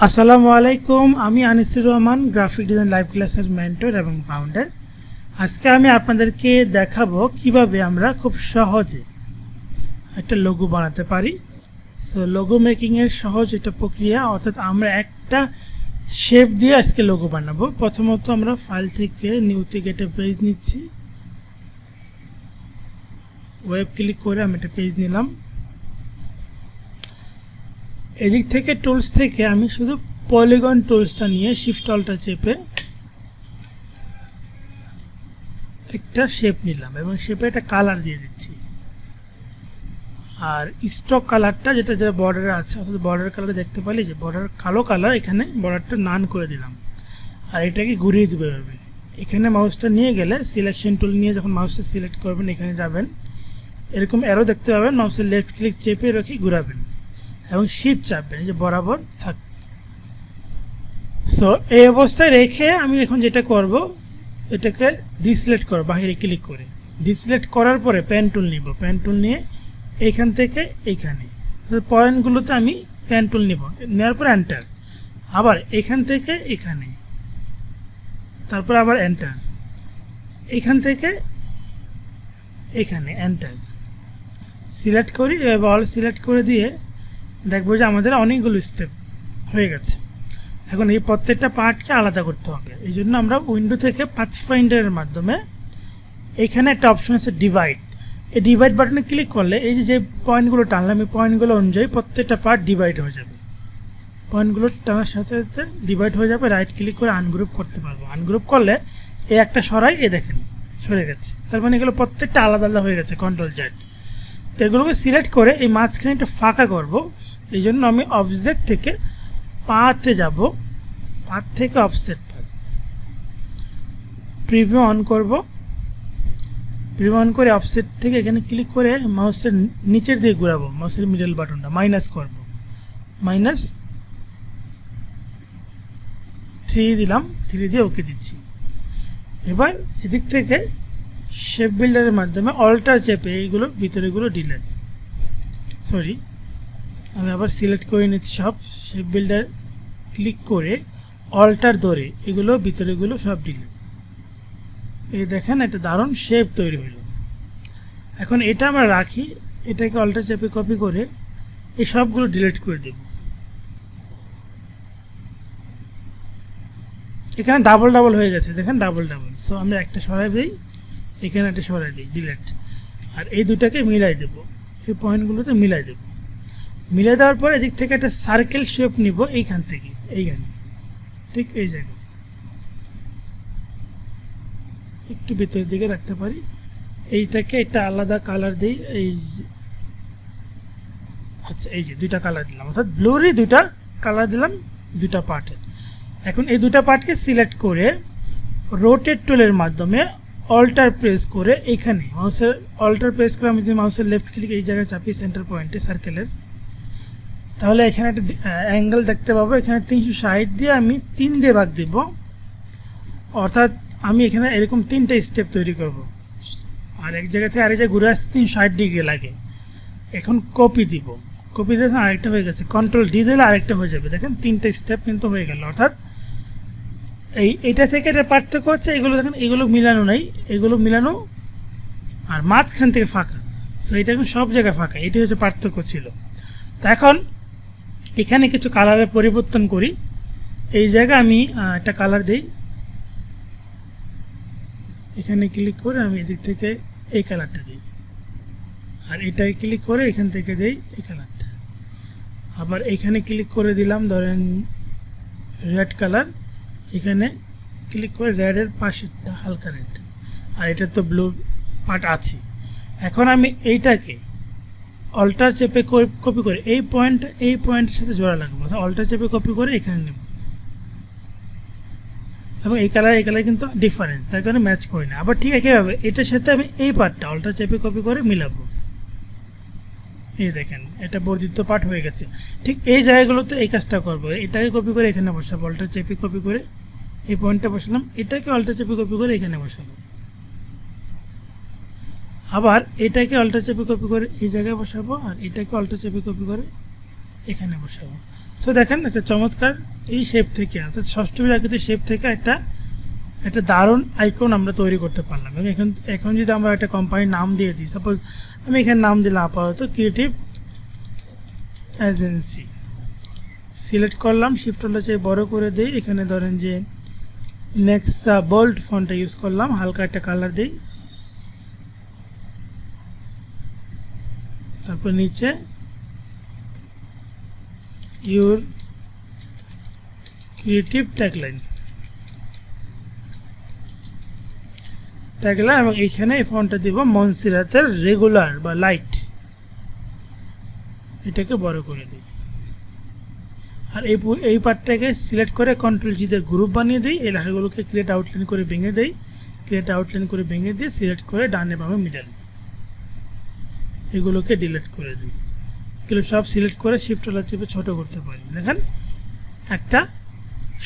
আসসালামু আলাইকুম, আমি Anisur Rahman, graphic design live ক্লাসের মেন্টর এবং ফাউন্ডার। আজকে আমি আপনাদেরকে দেখাবো কিভাবে আমরা খুব সহজে একটা লোগো বানাতে পারি। সো লোগো মেকিংয়ের সহজ এটা প্রক্রিয়া, অর্থাৎ আমরা একটা শেপ দিয়ে আজকে লোগো বানাবো। প্রথমত আমরা ফাইল থেকে নিউ থেকে একটা পেজ নিচ্ছি, ওয়েব ক্লিক করে আমি একটা পেজ নিলাম। এদিক থেকে টুলস থেকে আমি শুধু পলিগন টুলসটা নিয়ে শিফট অল্টা চেপে একটা শেপ নিলাম এবং শেপে একটা কালার দিয়ে দিচ্ছি। আর স্টক কালারটা যেটা বর্ডারে আছে, অর্থাৎ বর্ডার কালার দেখতে পারি যে বর্ডার কালো কালার, এখানে বর্ডারটা নান করে দিলাম। আর এটাকে ঘুরিয়ে দেবে হবে। এখানে মাউসটা নিয়ে গেলে সিলেকশন টুল নিয়ে যখন মাউসটা সিলেক্ট করবেন এখানে যাবেন, এরকম অ্যারো দেখতে পাবেন, মাউসের লেফট ক্লিক চেপে রেখে ঘুরাবেন এবং শিফট চাপবেন, যে বরাবর থাক। সো এই অবস্থায় রেখে আমি এখন যেটা করব, এটাকে ডিসিলেক্ট করব, বাইরে ক্লিক করে ডিসিলেক্ট করার পরে পেন টুল নিব। পেন টুল নিয়ে এইখান থেকে এইখানে পয়েন্টগুলোতে আমি পেন টুল নিব, নেওয়ার পর এন্টার। আবার এখান থেকে এখানে, তারপর আবার এন্টার, এখান থেকে এখানে এন্টার। সিলেক্ট করি, অল সিলেক্ট করে দিয়ে দেখবো যে আমাদের অনেকগুলো স্টেপ হয়ে গেছে। এখন এই প্রত্যেকটা পার্টকে আলাদা করতে হবে। এই জন্য আমরা উইন্ডো থেকে পাথফাইন্ডারের মাধ্যমে এখানে একটা অপশন আছে ডিভাইড। এই ডিভাইড বাটনে ক্লিক করলে এই যে পয়েন্টগুলো টানলাম, এই পয়েন্টগুলো অনুযায়ী প্রত্যেকটা পার্ট ডিভাইড হয়ে যাবে। পয়েন্টগুলো টানার সাথে সাথে ডিভাইড হয়ে যাবে। রাইট ক্লিক করে আনগ্রুপ করতে পারবো। আনগ্রুপ করলে এই একটা সরাই, এ দেখেন সরে গেছে। তার মানে এগুলো প্রত্যেকটা আলাদা আলাদা হয়ে গেছে, কন্ট্রোল জেড। তো এগুলোকে সিলেক্ট করে এই মাঝখানে একটু ফাঁকা করব। এই জন্য আমি অবজেক্ট থেকে পাথে যাব, পাথ থেকে অফসেট পাথ, প্রিভিউ অন করব। প্রিভিউ অন করে অফসেট থেকে এখানে ক্লিক করে মাউসের নিচের দিকে ঘোরাবো, মাউসের মিডল বাটনটা মাইনাস করব, -3 দিলাম, 3 দিয়ে ওকে দিচ্ছি। এবার এদিক থেকে শেপ বিল্ডারের মাধ্যমে অল্টার চেপে এইগুলো ভিতরেগুলো ডিলিট, সরি আমি আবার সিলেক্ট করে নিচ্ছি সব। শেপ বিল্ডার ক্লিক করে অল্টার ধরে এগুলো ভিতরেগুলো সব ডিলিট। এই দেখেন একটা দারুণ শেপ তৈরি হলো। এখন এটা আমরা রাখি, এটাকে অল্টার চেপে কপি করে এই সবগুলো ডিলিট করে দেব। এখানে ডাবল ডাবল হয়ে গেছে, দেখেন ডাবল ডাবল। সো আমরা একটা সরাই দিই, এখানে একটা সরাই দিই, ডিলিট। আর এই দুটাকে মিলাই দেব, এই পয়েন্টগুলোতে মিলাই দেব। মিলাই দেওয়ার পর এদিক থেকে একটা সার্কেল শেপ নিব, এইখান থেকে এইখানে, ঠিক এই জায়গায় একটু ভিতরের দিকে রাখতে পারি। এইটাকে একটা আলাদা কালার দিই, এই আচ্ছা এই যে দুইটা কালার দিলাম, অর্থাৎ ব্লুরই দুইটা কালার দিলাম দুটা পার্টের। এখন এই দুটা পার্টকে সিলেক্ট করে রোটেট টুলের মাধ্যমে অল্টার প্রেস করে এইখানে মাউসের অল্টার প্রেস করে আমি যে মাউসের লেফট ক্লিক এই জায়গায় চাপি সেন্টার পয়েন্টে সার্কেলের, তাহলে এখানে একটা অ্যাঙ্গেল দেখতে পাবো। এখানে 360 দিয়ে আমি 3 দিয়ে ভাগ দিব, অর্থাৎ আমি এখানে এরকম 3টা স্টেপ তৈরি করব। আর এক জায়গা থেকে আরেক জায়গায় ঘুরে আসতে 360 ডিগ্রি লাগে। এখন কপি দিব, কপি দেখেন আরেকটা হয়ে গেছে, কন্ট্রোল ডি দিলে আরেকটা হয়ে যাবে। দেখেন 3টা স্টেপ কিন্তু হয়ে গেল। অর্থাৎ এইটা থেকে এটা পার্থক্য হচ্ছে এগুলো দেখেন, এগুলো মিলানো নাই, এগুলো মিলানো আর মাঝখান থেকে ফাঁকা। সো এটা এখন সব জায়গায় ফাঁকা, এটাই হচ্ছে পার্থক্য ছিল। তো এখন এখানে কিছু কালারের পরিবর্তন করি। এই জায়গায় আমি একটা কালার দিই, এখানে ক্লিক করে আমি এদিক থেকে এই কালারটা দিই, আর এটাকে ক্লিক করে এখান থেকে দিই এই কালারটা। আবার এখানে ক্লিক করে দিলাম ধরেন রেড কালার, এখানে ক্লিক করে রেডের পাশেরটা হালকা রেড, আর এটা তো ব্লু পার্ট আছে। এখন আমি এইটাকে অল্টার চেপে কপি করে এই পয়েন্টের সাথে জোড়া লাগবে, অর্থাৎ অল্টার চেপে কপি করে এখানে নেব। এবং এই কালার কিন্তু ডিফারেন্স, তার কারণে ম্যাচ করি না। আবার ঠিক একইভাবে এটার সাথে আমি এই পার্টটা অল্টার চেপে কপি করে মিলাবো। এই দেখেন এটা বর্ধিত পার্ট হয়ে গেছে। ঠিক এই জায়গাগুলোতে এই কাজটা করবো, এটাকে কপি করে এখানে বসাবো, অল্টার চেপে কপি করে এই পয়েন্টটা বসালাম, এটাকে অল্টার চেপে কপি করে এখানে বসাবো। আবার এটাকে অল্টার চেপে কপি করে এই জায়গায় বসাবো, আর এটাকে অল্টার চেপে কপি করে এখানে বসাবো। সো দেখেন একটা চমৎকার এই শেপ থেকে অর্থাৎ ষষ্ঠভুজ আকৃতির শেপ থেকে একটা দারুণ আইকন আমরা তৈরি করতে পারলাম। এবং এখন যদি আমরা একটা কোম্পানির নাম দিয়ে দিই, সাপোজ আমি এখানে নাম দিলাম আপাতত ক্রিয়েটিভ এজেন্সি, সিলেক্ট করলাম, শিফট হলে চাই বড় করে দিই, এখানে ধরেন যে নেক্সট বোল্ড ফন্টটা ইউজ করলাম, হালকা একটা কালার দিই, তারপর নিচে ইউর ক্রিয়েটিভ ট্যাগলাইন এবং এইখানে এই ফন্টটা দিব মনসিরাতের রেগুলার বা লাইট, এটাকে বড় করে দিই। আর এই পার্টটাকে সিলেক্ট করে কন্ট্রোল জি দিয়ে গ্রুপ বানিয়ে দিই, এই লেখাগুলোকে ক্রিয়েট আউটলাইন করে ভেঙে দিই, দিয়ে সিলেক্ট করে ডানে বামে মিডল, এগুলোকে ডিলিট করে দিই। এগুলো সব সিলেক্ট করে শিফট হলার চেপে ছোটো করতে পারি। দেখেন একটা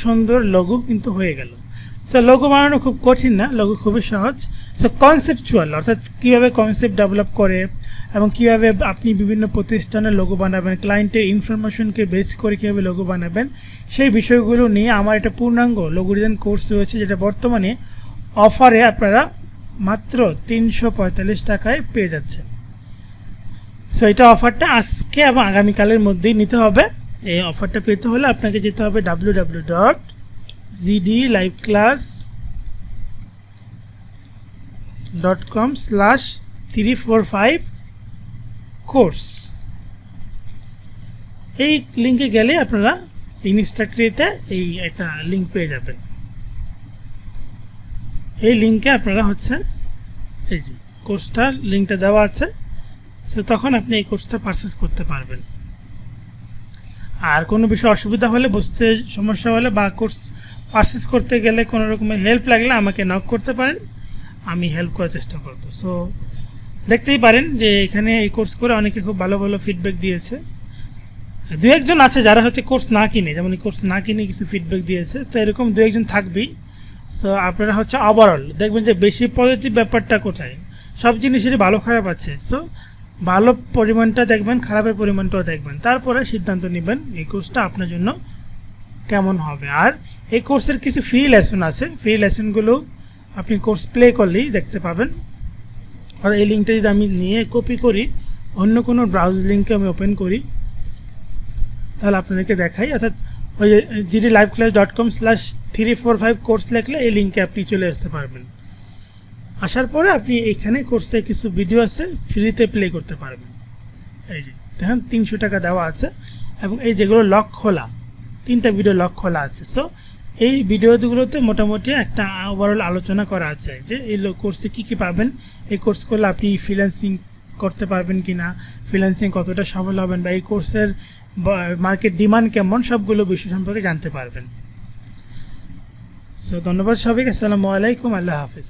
সুন্দর লোগো কিন্তু হয়ে গেল। সো লোগো বানানো খুব কঠিন না, লোগো খুবই সহজ। সো কনসেপচুয়াল অর্থাৎ কীভাবে কনসেপ্ট ডেভেলপ করে এবং কীভাবে আপনি বিভিন্ন প্রতিষ্ঠানের লোগো বানাবেন, ক্লায়েন্টের ইনফরমেশনকে বেস করে কীভাবে লোগো বানাবেন, সেই বিষয়গুলো নিয়ে আমার একটা পূর্ণাঙ্গ লোগো ডিজাইন কোর্স রয়েছে, যেটা বর্তমানে অফারে আপনারা মাত্র 345 টাকায় পেয়ে যাচ্ছেন। সো এটা অফারটা আজকে এবং আগামীকালের মধ্যেই নিতে হবে। এই অফারটা পেতে হলে আপনাকে যেতে হবে www.gdliveclass.com/345 এই লিঙ্কে গেলে আপনারা ইনস্ট্রাক্টরিতে এই একটা লিঙ্ক পেয়ে যাবেন। এই লিঙ্কে আপনারা এই যে কোর্সটার লিঙ্কটা দেওয়া আছে, সো তখন আপনি এই কোর্সটা পারচেস করতে পারবেন। আর কোনো বিষয়ে অসুবিধা হলে, বুঝতে সমস্যা হলে বা কোর্স পারচেস করতে গেলে কোনো রকমের হেল্প লাগলে আমাকে নক করতে পারেন, আমি হেল্প করার চেষ্টা করব। সো দেখতেই পারেন যে এখানে এই কোর্স করে অনেকে খুব ভালো ভালো ফিডব্যাক দিয়েছে। দু একজন আছে যারা কোর্স না কিনে, যেমন এই কোর্স না কিনে কিছু ফিডব্যাক দিয়েছে, তো এরকম দু একজন থাকবেই। সো আপনারা ওভারঅল দেখবেন যে বেশি পজিটিভ ব্যাপারটা কোথায়, সব জিনিসেরই ভালো খারাপ আছে। সো ভালো পরিমাণটা দেখবেন, খারাপের পরিমাণটাও দেখবেন, তারপরে সিদ্ধান্ত নেবেন এই কোর্সটা আপনার জন্য কেমন হবে। আর এই কোর্সের কিছু ফ্রি লেসন আছে, ফ্রি লেসনগুলো আপনি কোর্স প্লে করলেই দেখতে পাবেন। আর এই লিঙ্কটা যদি আমি নিয়ে কপি করি, অন্য কোনো ব্রাউজ লিঙ্কে আমি ওপেন করি, তাহলে আপনাদেরকে দেখাই। অর্থাৎ ওই gdliveclass.com/345 কোর্স লিখলে এই লিঙ্কে আপনি চলে আসতে পারবেন। আসার পরে আপনি এখানে কোর্সে কিছু ভিডিও আছে ফ্রিতে প্লে করতে পারবেন। এই যে দেখেন 300 টাকা দেওয়া আছে, এবং এই যেগুলো লক খোলা, 3টা ভিডিও লক খোলা আছে। সো এই ভিডিওগুলোতে মোটামুটি একটা ওভারঅল আলোচনা করা আছে যে এই কোর্সে কী কী পাবেন, এই কোর্স করলে আপনি ফ্রিল্যান্সিং করতে পারবেন কি না, ফ্রিল্যান্সিং কতটা সফল হবেন, বা এই কোর্সের মার্কেট ডিমান্ড কেমন, সবগুলো বিষয় সম্পর্কে জানতে পারবেন। সো ধন্যবাদ সবাইকে, আসসালামু আলাইকুম, আল্লাহ হাফিজ।